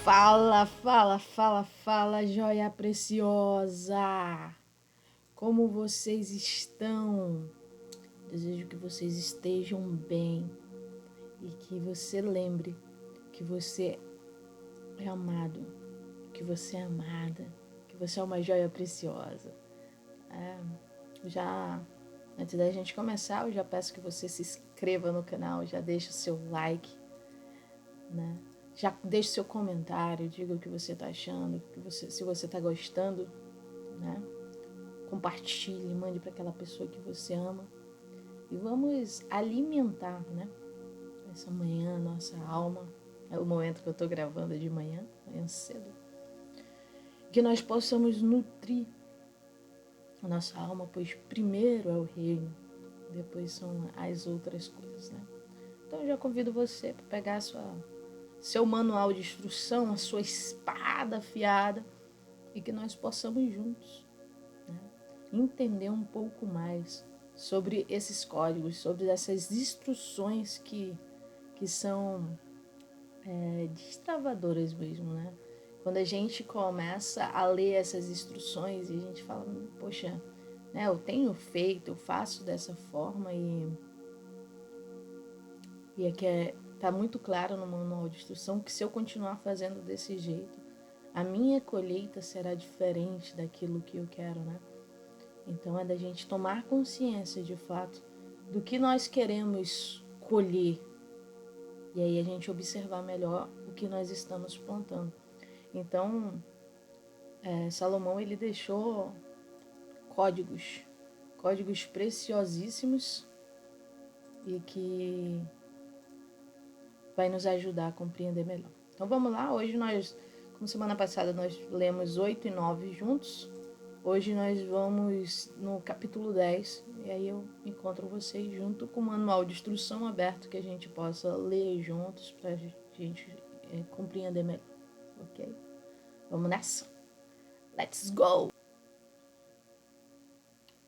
Fala, fala, fala, fala, joia preciosa! Como vocês estão? Desejo que vocês estejam bem e que você lembre que você é amado, que você é amada, que você é uma joia preciosa. Antes da gente começar, eu já peço que você se inscreva no canal, já deixe o seu like, né? Já deixe seu comentário, diga o que você está achando, se você está gostando, né? Compartilhe, mande para aquela pessoa que você ama e vamos alimentar, né? Essa manhã, nossa alma. É o momento que eu estou gravando de manhã cedo. Que nós possamos nutrir a nossa alma, pois primeiro é o reino, depois são as outras coisas, né? Então eu já convido você para pegar seu manual de instrução, a sua espada afiada e que nós possamos juntos, né, entender um pouco mais sobre esses códigos, sobre essas instruções que são destravadoras mesmo, né? Quando a gente começa a ler essas instruções e a gente fala, poxa, né, eu tenho feito, eu faço dessa forma e é que tá muito claro no manual de instrução que se eu continuar fazendo desse jeito, a minha colheita será diferente daquilo que eu quero, né? Então é da gente tomar consciência de fato do que nós queremos colher e aí a gente observar melhor o que nós estamos plantando. Então, Salomão ele deixou códigos preciosíssimos e que vai nos ajudar a compreender melhor. Então vamos lá, hoje nós, como semana passada nós lemos 8 e 9 juntos, hoje nós vamos no capítulo 10 e aí eu encontro vocês junto com o manual de instrução aberto que a gente possa ler juntos para a gente compreender melhor, ok? Vamos nessa? Let's go!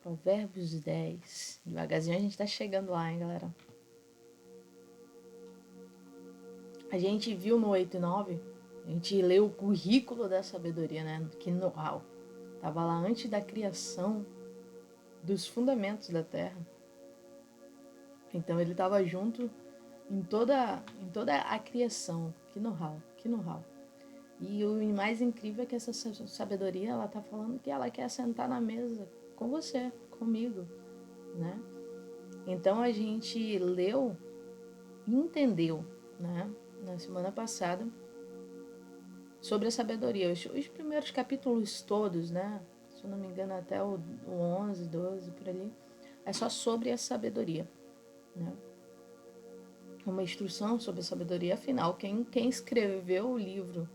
Provérbios 10. Devagarzinho a gente tá chegando lá, hein, galera? A gente viu no 8 e 9, a gente leu o currículo da sabedoria, né? Que know-how. Tava lá antes da criação dos fundamentos da terra. Então ele estava junto em toda a criação. Que know-how, que know-how. E o mais incrível é que essa sabedoria, ela tá falando que ela quer sentar na mesa com você, comigo, né? Então a gente leu e entendeu, né, na semana passada, sobre a sabedoria. Os primeiros capítulos todos, né, se eu não me engano até o 11, 12, por ali, é só sobre a sabedoria, né? Uma instrução sobre a sabedoria. Afinal, quem escreveu o livro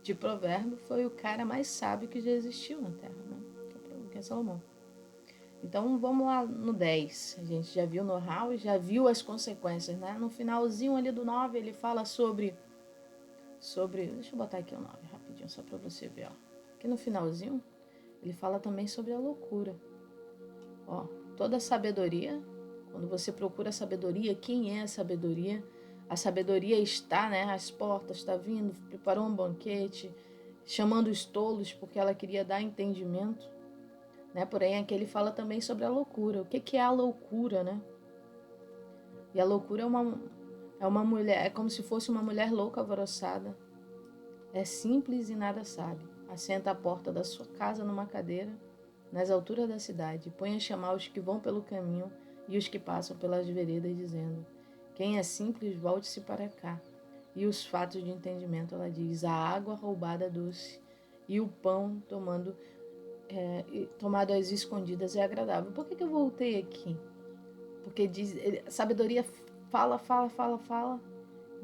de Provérbio foi o cara mais sábio que já existiu na Terra, né? Que é Salomão. Então vamos lá no 10. A gente já viu no know-how, já viu as consequências, né? No finalzinho ali do 9 ele fala sobre. Deixa eu botar aqui o 9 rapidinho, só para você ver, ó. Aqui no finalzinho ele fala também sobre a loucura. Ó, toda a sabedoria, quando você procura a sabedoria, quem é a sabedoria? A sabedoria está, né, às portas, está vindo, preparou um banquete, chamando os tolos porque ela queria dar entendimento, né? Porém, aqui ele fala também sobre a loucura. O que é a loucura, né? E a loucura é uma mulher, é como se fosse uma mulher louca alvoroçada. É simples e nada sabe. Assenta à porta da sua casa numa cadeira, nas alturas da cidade, põe a chamar os que vão pelo caminho e os que passam pelas veredas, dizendo: quem é simples, volte-se para cá. E os fatos de entendimento, ela diz: a água roubada doce e o pão tomado às escondidas é agradável. Por que eu voltei aqui? Porque diz, sabedoria fala,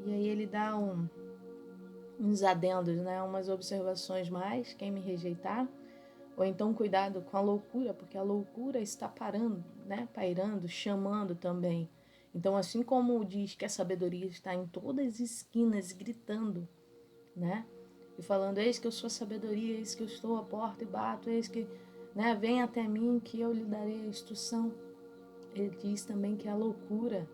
e aí ele dá uns adendos, né? Umas observações mais, quem me rejeitar, ou então cuidado com a loucura, porque a loucura está pairando, chamando também. Então, assim como diz que a sabedoria está em todas as esquinas gritando, né? E falando: eis que eu sou a sabedoria, eis que eu estou à porta e bato, eis que, né, vem até mim que eu lhe darei a instrução. ele diz também que a loucura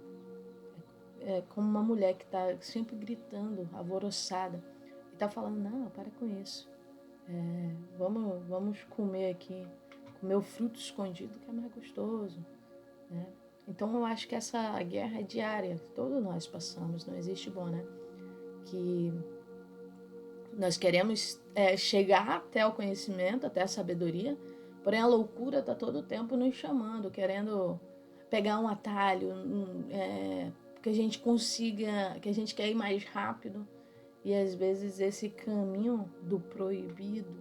é como uma mulher que está sempre gritando, alvoroçada, e está falando, não, para com isso. Vamos comer aqui, comer o fruto escondido que é mais gostoso, né? Então eu acho que essa guerra é diária, todos nós passamos, não existe bom, né? Que nós queremos chegar até o conhecimento, até a sabedoria, porém a loucura está todo o tempo nos chamando, querendo pegar um atalho, que a gente consiga, que a gente quer ir mais rápido, e às vezes esse caminho do proibido,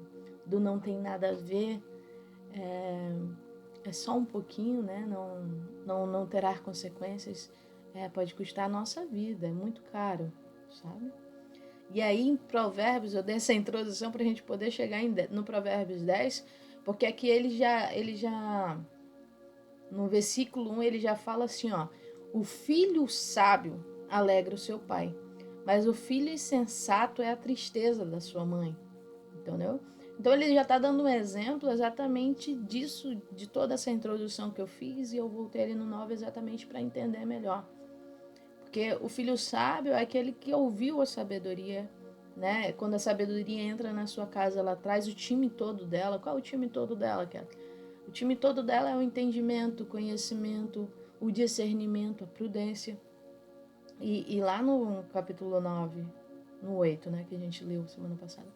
do não tem nada a ver, é só um pouquinho, né? Não terá consequências, pode custar a nossa vida, é muito caro, sabe? E aí em Provérbios, eu dei essa introdução para a gente poder chegar no Provérbios 10, porque aqui ele já no versículo 1 ele já fala assim, ó, o filho sábio alegra o seu pai, mas o filho insensato é a tristeza da sua mãe, entendeu? Então ele já está dando um exemplo exatamente disso, de toda essa introdução que eu fiz, e eu voltei ali no 9 exatamente para entender melhor. Porque o filho sábio é aquele que ouviu a sabedoria, né? Quando a sabedoria entra na sua casa, ela traz o time todo dela. Qual é o time todo dela, Kelly? O time todo dela é o entendimento, o conhecimento, o discernimento, a prudência. E lá no capítulo 9, no 8, né, que a gente leu semana passada,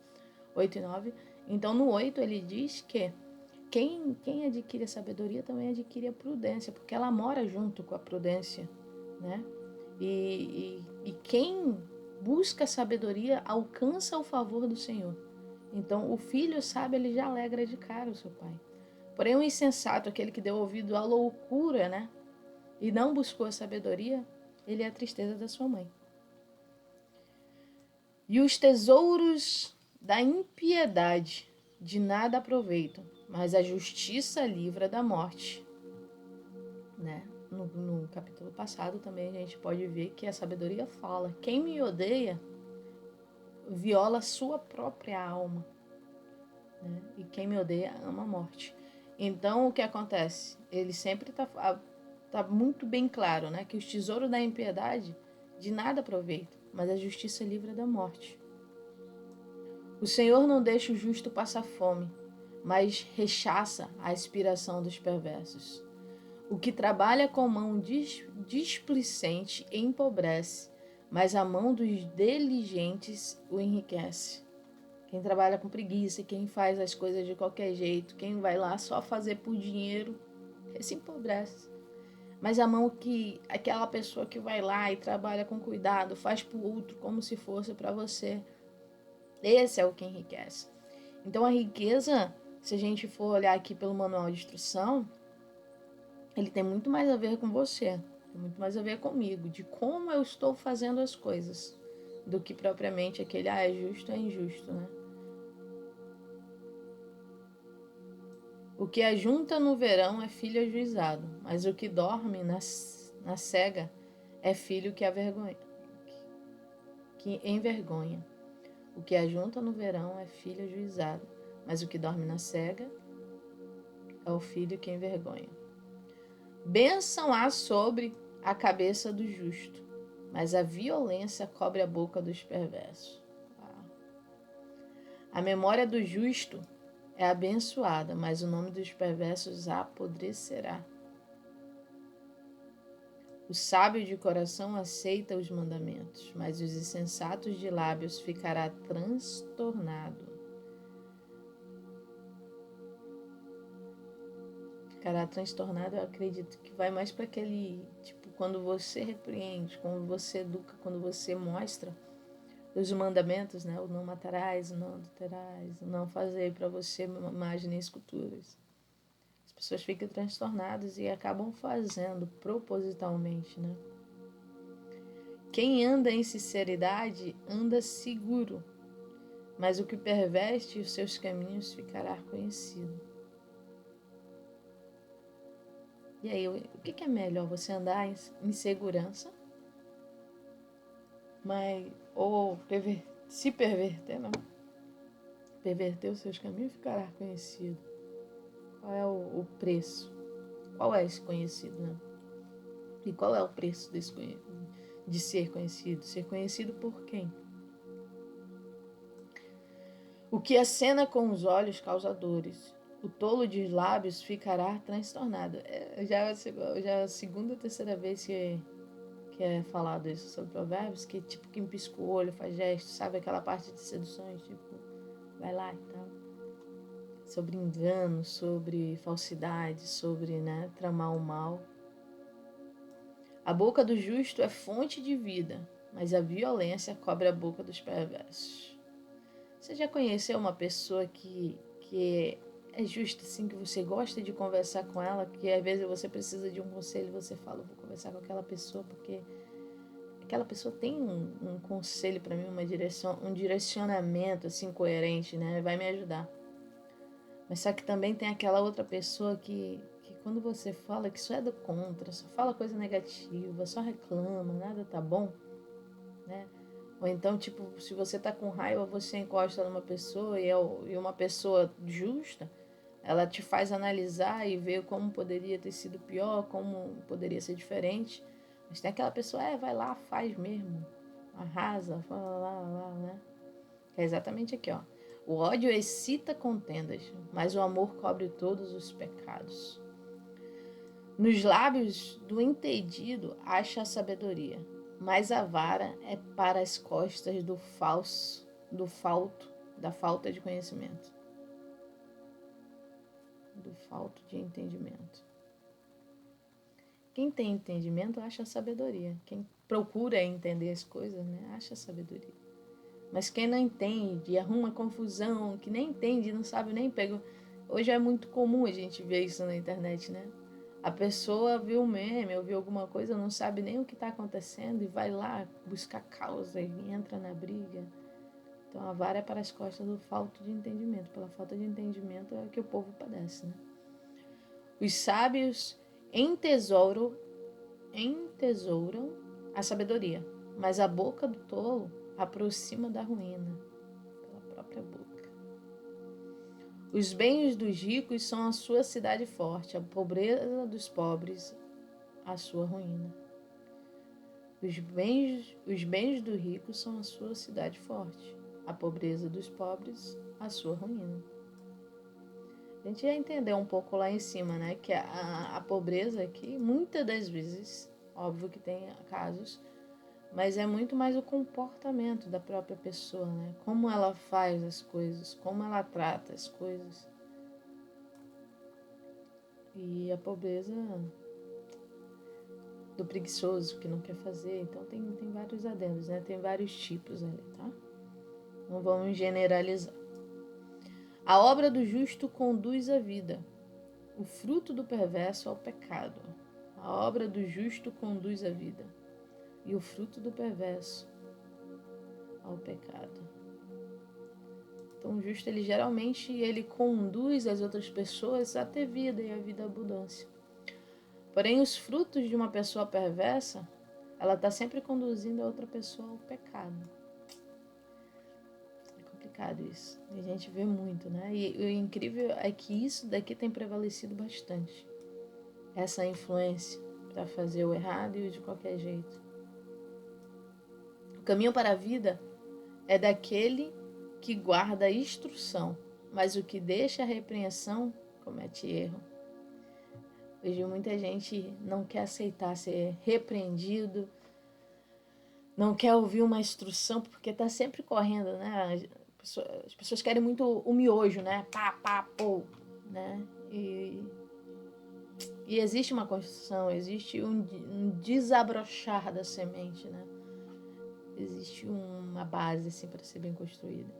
8 e 9, então no 8 ele diz que quem adquire a sabedoria também adquire a prudência, porque ela mora junto com a prudência, né? E quem busca a sabedoria alcança o favor do Senhor. Então o filho sábio, ele já alegra de cara o seu pai. Porém o insensato, aquele que deu ouvido à loucura, né, e não buscou a sabedoria, ele é a tristeza da sua mãe. E os tesouros da impiedade de nada aproveitam, mas a justiça livra da morte, né? No capítulo passado também a gente pode ver que a sabedoria fala: quem me odeia viola sua própria alma, né? E quem me odeia ama a morte. Então o que acontece? Ele sempre tá muito bem claro, né? Que os tesouros da impiedade de nada aproveitam, mas a justiça livra da morte. O Senhor não deixa o justo passar fome, mas rechaça a aspiração dos perversos. O que trabalha com mão displicente empobrece, mas a mão dos diligentes o enriquece. Quem trabalha com preguiça, quem faz as coisas de qualquer jeito, quem vai lá só fazer por dinheiro, se empobrece. Mas a mão que aquela pessoa que vai lá e trabalha com cuidado, faz para o outro como se fosse para você, esse é o que enriquece. Então a riqueza, se a gente for olhar aqui pelo manual de instrução, ele tem muito mais a ver com você, tem muito mais a ver comigo, de como eu estou fazendo as coisas, do que propriamente aquele, é justo, é injusto, né? O que ajunta no verão é filho ajuizado, mas o que dorme na cega é filho que envergonha. O que ajunta no verão é filho ajuizado, mas o que dorme na cega é o filho que envergonha. Bênção há sobre a cabeça do justo, mas a violência cobre a boca dos perversos. A memória do justo é abençoada, mas o nome dos perversos apodrecerá. O sábio de coração aceita os mandamentos, mas os insensatos de lábios ficará transtornado. Ficará transtornado, eu acredito que vai mais para aquele, tipo, quando você repreende, quando você educa, quando você mostra os mandamentos, né? O não matarás, o não adulterarás, o não fazer para você imagem nem esculturas. As pessoas ficam transtornadas e acabam fazendo propositalmente, né? Quem anda em sinceridade anda seguro, mas o que perverte os seus caminhos ficará conhecido. E aí, o que é melhor? Você andar em segurança, ou se perverter, não? Perverter os seus caminhos ficará conhecido. Qual é o preço? Qual é esse conhecido, né? E qual é o preço de ser conhecido? Ser conhecido por quem? O que acena com os olhos causa dores. O tolo de lábios ficará transtornado. Já é a segunda ou terceira vez que é falado isso sobre provérbios, que tipo, quem pisca o olho, faz gesto, sabe aquela parte de seduções, tipo, vai lá e tal. Sobre engano, sobre falsidade, sobre, né, tramar o mal. A boca do justo é fonte de vida, mas a violência cobre a boca dos perversos. Você já conheceu uma pessoa que é justa, assim, que você gosta de conversar com ela, que às vezes você precisa de um conselho e você fala, vou conversar com aquela pessoa porque aquela pessoa tem um conselho para mim, um direcionamento assim coerente, né? Vai me ajudar. Mas só que também tem aquela outra pessoa que quando você fala que só é do contra, só fala coisa negativa, só reclama, nada tá bom, né? Ou então, tipo, se você tá com raiva, você encosta numa pessoa e uma pessoa justa, ela te faz analisar e ver como poderia ter sido pior, como poderia ser diferente. Mas tem aquela pessoa, vai lá, faz mesmo, arrasa, fala lá, né? É exatamente aqui, ó. O ódio excita contendas, mas o amor cobre todos os pecados. Nos lábios do entendido acha a sabedoria, mas a vara é para as costas da falta de conhecimento, do falto de entendimento. Quem tem entendimento acha a sabedoria. Quem procura entender as coisas, né, acha a sabedoria. Mas quem não entende, arruma confusão, que nem entende, não sabe nem pega. Hoje é muito comum a gente ver isso na internet, né? A pessoa viu um meme ou viu alguma coisa, não sabe nem o que está acontecendo e vai lá buscar causa e entra na briga. Então a vara é para as costas do falta de entendimento. Pela falta de entendimento é que o povo padece, né? Os sábios entesouram a sabedoria, mas a boca do tolo aproxima da ruína pela própria boca. Os bens dos ricos são a sua cidade forte, a pobreza dos pobres a sua ruína. Os bens do rico são a sua cidade forte, a pobreza dos pobres a sua ruína. A gente já entendeu um pouco lá em cima, né, que a pobreza aqui, muitas das vezes, óbvio que tem casos, mas é muito mais o comportamento da própria pessoa, né? Como ela faz as coisas, como ela trata as coisas. E a pobreza do preguiçoso que não quer fazer. Então tem vários adendos, né? Tem vários tipos ali, tá? Não vamos generalizar. A obra do justo conduz à vida. O fruto do perverso ao pecado. A obra do justo conduz à vida. E o fruto do perverso ao pecado. Então o justo, ele geralmente conduz as outras pessoas a ter vida e a vida abundância. Porém, os frutos de uma pessoa perversa, ela está sempre conduzindo a outra pessoa ao pecado. É complicado isso. E a gente vê muito, né? E o incrível é que isso daqui tem prevalecido bastante. Essa influência para fazer o errado e o de qualquer jeito. O caminho para a vida é daquele que guarda a instrução, mas o que deixa a repreensão comete erro. Hoje muita gente não quer aceitar ser repreendido, não quer ouvir uma instrução porque está sempre correndo, né? As pessoas querem muito o miojo, né? Pá, pá, pô, né? E existe uma construção, existe um desabrochar da semente, né? Existe uma base assim para ser bem construída.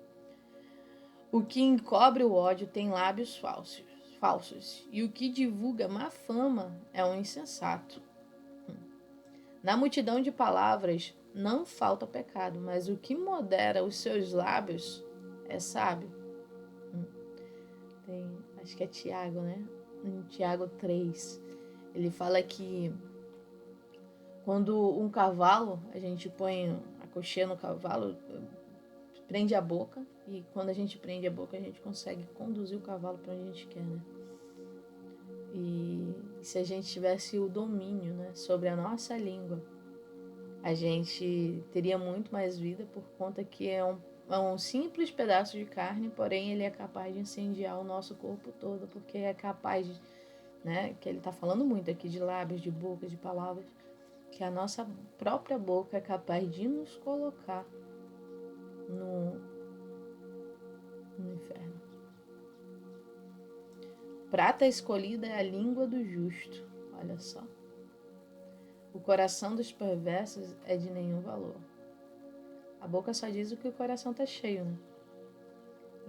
O que encobre o ódio tem lábios falsos, e o que divulga má fama é um insensato. Na multidão de palavras não falta pecado, mas o que modera os seus lábios é sábio. Acho que é Tiago, né? Em Tiago 3, ele fala que quando um cavalo, a gente põe a cocheira no cavalo, prende a boca, e quando a gente prende a boca, a gente consegue conduzir o cavalo para onde a gente quer, né? E se a gente tivesse o domínio, né, sobre a nossa língua, a gente teria muito mais vida, por conta que é um simples pedaço de carne, porém ele é capaz de incendiar o nosso corpo todo, porque é capaz de, né, que ele está falando muito aqui de lábios, de boca, de palavras, que a nossa própria boca é capaz de nos colocar no inferno. Prata escolhida é a língua do justo. Olha só. O coração dos perversos é de nenhum valor. A boca só diz o que o coração está cheio, né?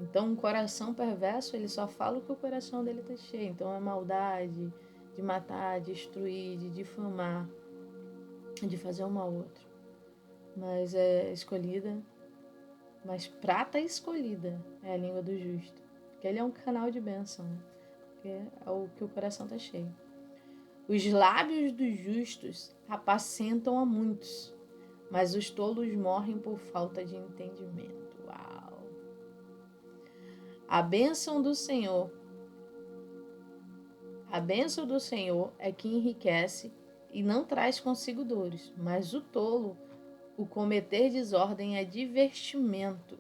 Então, um coração perverso, ele só fala o que o coração dele está cheio. Então, é maldade, de matar, de destruir, de difamar, de fazer um ao outro. Mas é escolhida, mas prata escolhida é a língua do justo. Porque ele é um canal de bênção, né? Porque é o que o coração está cheio. Os lábios dos justos apacentam a muitos, mas os tolos morrem por falta de entendimento. Uau! A bênção do Senhor é que enriquece e não traz consigo dores, mas o tolo, o cometer desordem é divertimento,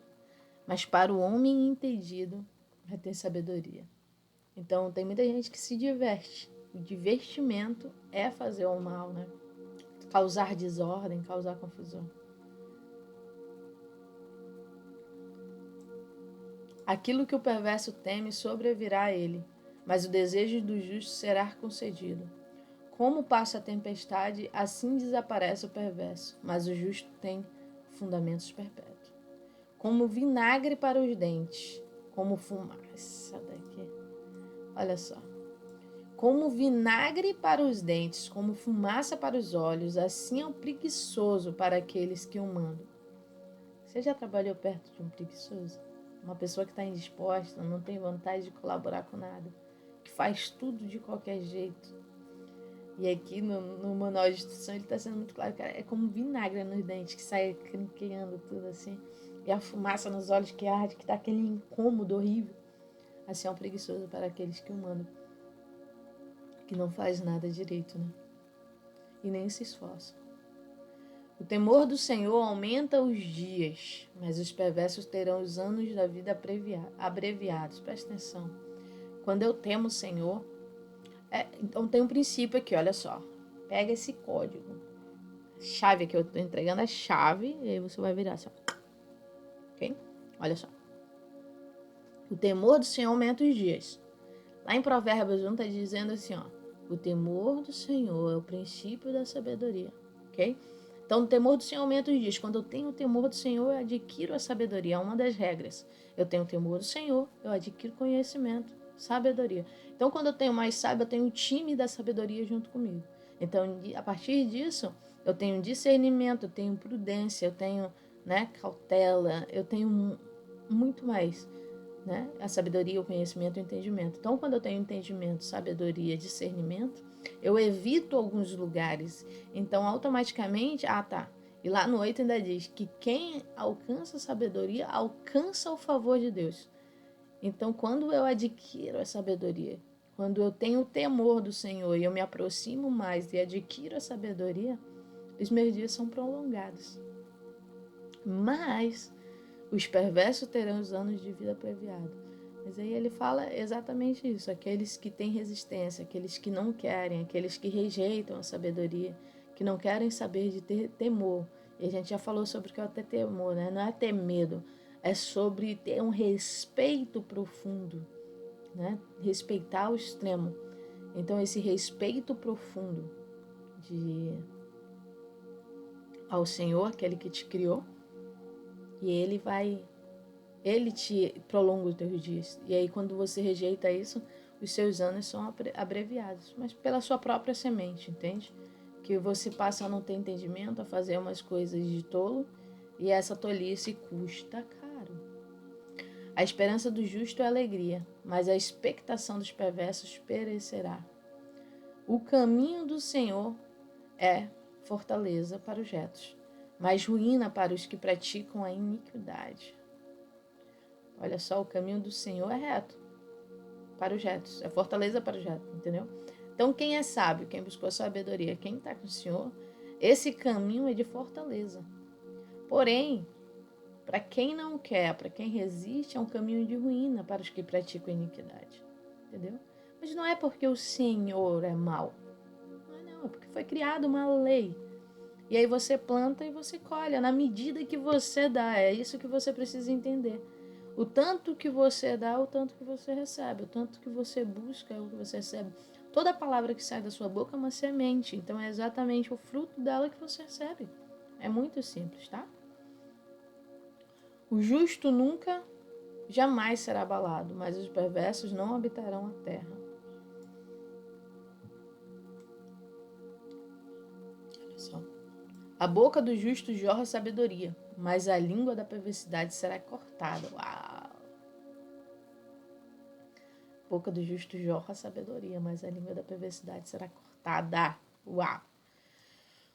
mas para o homem entendido vai ter sabedoria. Então tem muita gente que se diverte. O divertimento é fazer o mal, né? Causar desordem, causar confusão. Aquilo que o perverso teme sobrevirá a ele, mas o desejo do justo será concedido. Como passa a tempestade, assim desaparece o perverso, mas o justo tem fundamentos perpétuos. Como vinagre para os dentes, como fumaça daqui. Olha só. Como vinagre para os dentes, como fumaça para os olhos, assim é o preguiçoso para aqueles que o mandam. Você já trabalhou perto de um preguiçoso? Uma pessoa que está indisposta, não tem vontade de colaborar com nada, que faz tudo de qualquer jeito. E aqui no manual de instrução ele está sendo muito claro, cara, é como vinagre nos dentes, que sai crinqueando tudo assim. E a fumaça nos olhos que arde, que dá aquele incômodo horrível. Assim é um preguiçoso para aqueles que o mandam, que não faz nada direito, né? E nem se esforça. O temor do Senhor aumenta os dias, mas os perversos terão os anos da vida abreviados. Presta atenção. Quando eu temo o Senhor, então tem um princípio aqui, olha só. Pega esse código. Chave aqui, eu estou entregando a chave, e aí você vai virar assim, ó. Ok? Olha só. O temor do Senhor aumenta os dias. Lá em Provérbios 1 está dizendo assim, ó. O temor do Senhor é o princípio da sabedoria. Ok? Então, o temor do Senhor aumenta os dias. Quando eu tenho o temor do Senhor, eu adquiro a sabedoria. É uma das regras. Eu tenho o temor do Senhor, eu adquiro conhecimento, sabedoria. Então, quando eu tenho mais sábio, eu tenho um time da sabedoria junto comigo. Então, a partir disso, eu tenho discernimento, eu tenho prudência, eu tenho, né, cautela, eu tenho muito mais, né? A sabedoria, o conhecimento e o entendimento. Então, quando eu tenho entendimento, sabedoria, discernimento, eu evito alguns lugares. Então, automaticamente, tá. E lá no 8 ainda diz que quem alcança sabedoria, alcança o favor de Deus. Então, quando eu adquiro a sabedoria, quando eu tenho o temor do Senhor e eu me aproximo mais e adquiro a sabedoria, os meus dias são prolongados. Mas os perversos terão os anos de vida abreviados. Mas aí ele fala exatamente isso. Aqueles que têm resistência, aqueles que não querem, aqueles que rejeitam a sabedoria, que não querem saber de ter temor. E a gente já falou sobre o que é ter temor, né? Não é ter medo, é sobre ter um respeito profundo, né? Respeitar ao extremo. Então, esse respeito profundo ao Senhor, aquele que te criou, e Ele te prolonga os teus dias. E aí, quando você rejeita isso, os seus anos são abreviados. Mas pela sua própria semente, entende? Que você passa a não ter entendimento, a fazer umas coisas de tolo. E essa tolice custa caro. A esperança do justo é alegria, mas a expectação dos perversos perecerá. O caminho do Senhor é fortaleza para os retos, mas ruína para os que praticam a iniquidade. Olha só, o caminho do Senhor é reto para os retos, é fortaleza para os retos, entendeu? Então, quem é sábio, quem buscou sabedoria, quem está com o Senhor, esse caminho é de fortaleza. Porém, para quem não quer, para quem resiste, é um caminho de ruína para os que praticam iniquidade. Entendeu? Mas não é porque o Senhor é mau. Não, é porque foi criada uma lei. E aí você planta e você colhe, na medida que você dá. É isso que você precisa entender. O tanto que você dá, o tanto que você recebe. O tanto que você busca, é o que você recebe. Toda palavra que sai da sua boca é uma semente. Então é exatamente o fruto dela que você recebe. É muito simples, tá? O justo nunca, jamais será abalado, mas os perversos não habitarão a terra. Olha só. A boca do justo jorra sabedoria, mas a língua da perversidade será cortada. Uau! A boca do justo jorra sabedoria, mas a língua da perversidade será cortada. Uau!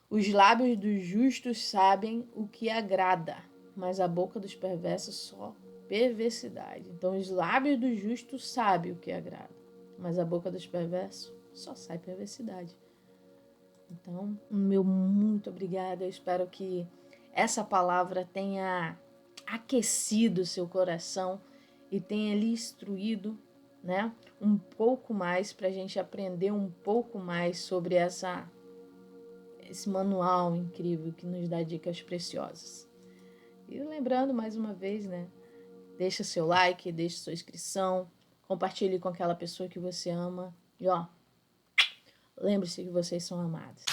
Os lábios dos justos sabem o que agrada, mas a boca dos perversos só perversidade. Então, os lábios do justo sabem o que agrada, mas a boca dos perversos só sai perversidade. Então, meu muito obrigada. Eu espero que essa palavra tenha aquecido o seu coração e tenha lhe instruído, né, um pouco mais para a gente aprender um pouco mais sobre esse manual incrível que nos dá dicas preciosas. E lembrando mais uma vez, né, deixa seu like, deixa sua inscrição, compartilhe com aquela pessoa que você ama e ó, lembre-se que vocês são amados.